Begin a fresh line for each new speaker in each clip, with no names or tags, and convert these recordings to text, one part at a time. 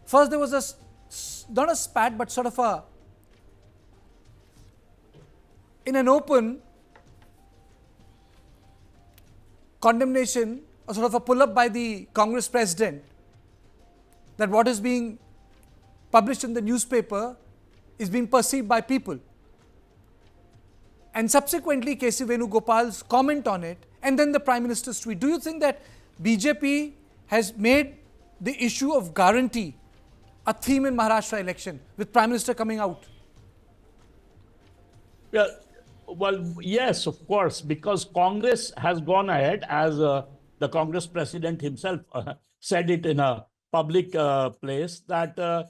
First, there was not a spat, but sort of a, in an open condemnation, or sort of a pull up by the Congress president that what is being published in the newspaper is being perceived by people. And subsequently, K.C. Venugopal's comment on it, and then the Prime Minister's tweet. Do you think that BJP has made the issue of guarantee a theme in Maharashtra election, with Prime Minister coming out?
Yeah, well, yes, of course, because Congress has gone ahead, as the Congress president himself said it in a public place, that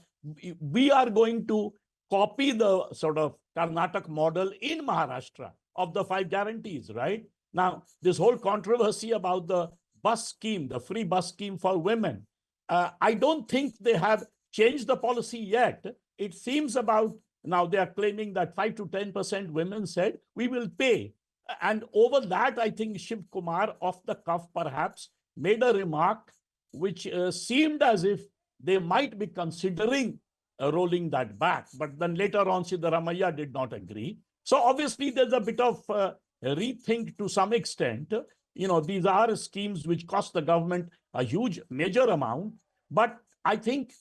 we are going to copy the sort of Karnataka model in Maharashtra of the 5 guarantees, right? Now, this whole controversy about the bus scheme, the free bus scheme for women, I don't think they have changed the policy yet. It seems about now they are claiming that 5 to 10% women said we will pay. And over that, I think Shiv Kumar, off the cuff perhaps, made a remark which seemed as if they might be considering rolling that back. But then later on, Siddaramaiah did not agree. So obviously, there's a bit of rethink to some extent. You know, these are schemes which cost the government a huge, major amount. But I think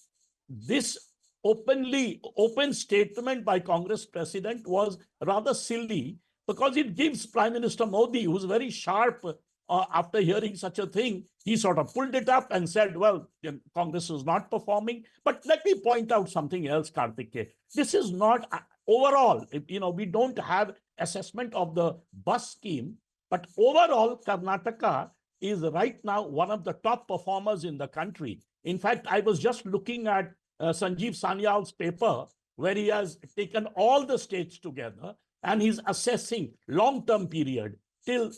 this open statement by Congress president was rather silly, because it gives Prime Minister Modi, who's very sharp after hearing such a thing, he sort of pulled it up and said, well, Congress is not performing. But let me point out something else, Karthike. This is not overall, you know, we don't have assessment of the bus scheme, but overall, Karnataka is right now one of the top performers in the country. In fact, I was just looking at Sanjeev Sanyal's paper, where he has taken all the states together and he's assessing long-term period till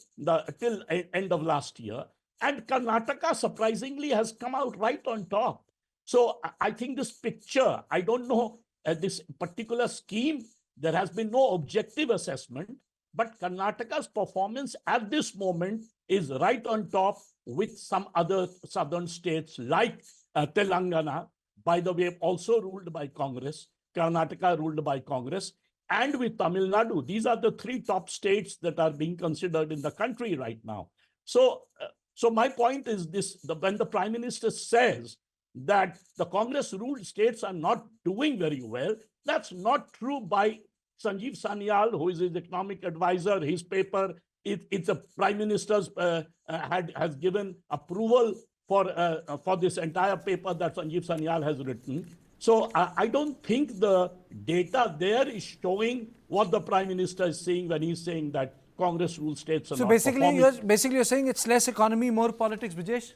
end of last year. And Karnataka, surprisingly, has come out right on top. So I think this picture, I don't know, this particular scheme, there has been no objective assessment, but Karnataka's performance at this moment is right on top with some other southern states like Telangana, by the way, also ruled by Congress, Karnataka ruled by Congress, and with Tamil Nadu. These are the 3 top states that are being considered in the country right now. So my point is this, when the Prime Minister says that the Congress-ruled states are not doing very well, that's not true by Sanjeev Sanyal, who is his economic advisor. His paper, it's a Prime Minister's has given approval for this entire paper that Sanjeev Sanyal has written. So I don't think the data there is showing what the Prime Minister is saying when he's saying that Congress-ruled states are not performing.
So basically you're saying it's less economy, more politics, Brijesh?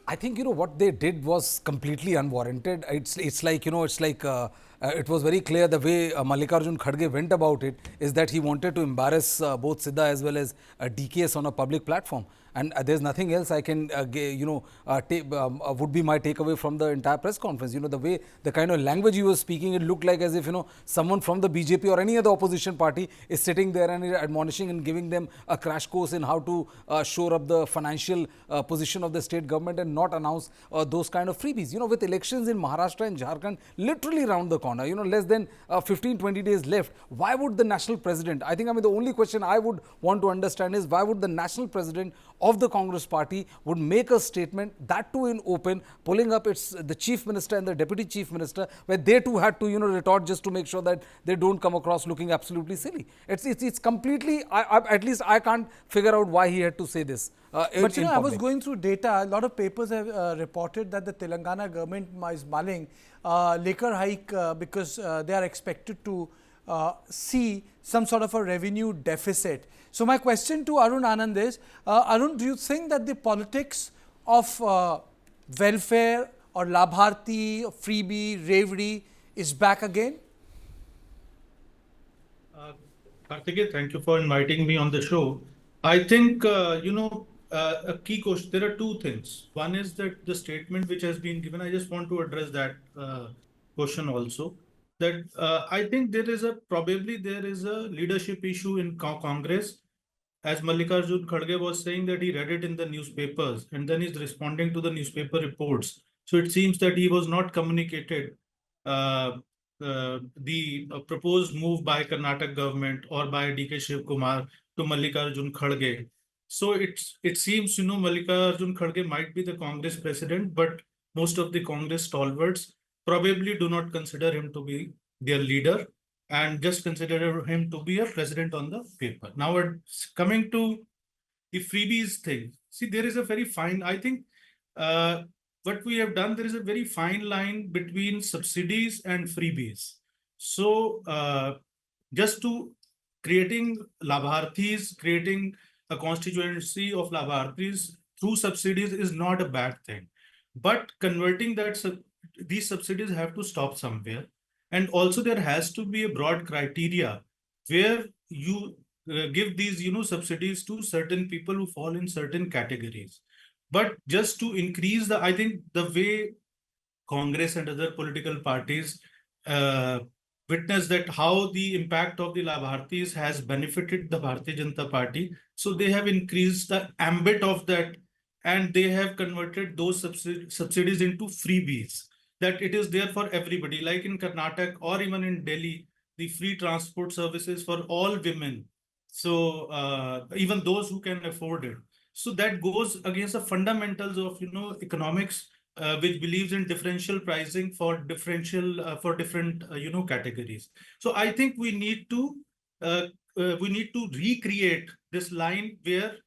I think, you know, what they did was completely unwarranted. It's like, you know, it's like it was very clear the way Mallikarjun Kharge went about it is that he wanted to embarrass both Sidda as well as DKS on a public platform. And there's nothing else I can, would be my takeaway from the entire press conference. You know, the way, the kind of language he was speaking, it looked like as if, you know, someone from the BJP or any other opposition party is sitting there and admonishing and giving them a crash course in how to shore up the financial position of the state government and not announce those kind of freebies. You know, with elections in Maharashtra and Jharkhand literally around the corner, you know, less than 15-20 days left, why would the national president, I think, I mean, the only question I would want to understand is why would the national president of the Congress party would make a statement, that too in open, pulling up the chief minister and the deputy chief minister, where they too had to, you know, retort just to make sure that they don't come across looking absolutely silly. It's completely, at least I can't figure out why he had to say this.
But you know, I was going through data. A lot of papers have reported that the Telangana government is mulling liquor hike because they are expected to see some sort of a revenue deficit. So my question to Arun Anand is, Arun, do you think that the politics of welfare or Labharti, freebie, Revdi is back again?
Karthikeya, thank you for inviting me on the show. I think, a key question, there are 2 things. One is that the statement which has been given, I just want to address that question also. That I think there is probably a leadership issue in Congress. As Mallikarjun Kharge was saying that he read it in the newspapers and then he's responding to the newspaper reports. So it seems that he was not communicated the proposed move by Karnataka government or by DK Shiv Kumar to Mallikarjun Kharge. So it seems, Mallikarjun Kharge might be the Congress president, but most of the Congress stalwarts probably do not consider him to be their leader and just consider him to be a president on the paper. Now, coming to the freebies thing, see, there is a very fine, I think, what we have done, there is a very fine line between subsidies and freebies. So, just to creating labharthis, creating a constituency of labharthis through subsidies is not a bad thing. But converting these subsidies have to stop somewhere. And also there has to be a broad criteria where you give these, subsidies to certain people who fall in certain categories. But just to increase I think the way Congress and other political parties witness that how the impact of the Labhartis has benefited the Bharatiya Janata Party. So they have increased the ambit of that and they have converted those subsidies into freebies, that it is there for everybody. Like in Karnataka or even in Delhi, the free transport services for all women. So even those who can afford it. So that goes against the fundamentals of, economics, which believes in differential pricing for different categories. So I think we need to recreate this line where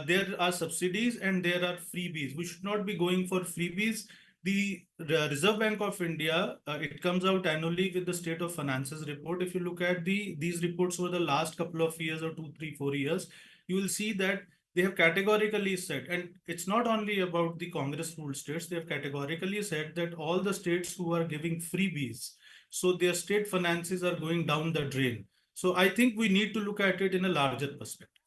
there are subsidies and there are freebies. We should not be going for freebies. The Reserve Bank of India, it comes out annually with the State of Finances report. If you look at these reports over the last couple of years or 2, 3, 4 years, you will see that they have categorically said, and it's not only about the Congress ruled states, they have categorically said that all the states who are giving freebies, so their state finances are going down the drain. So I think we need to look at it in a larger perspective.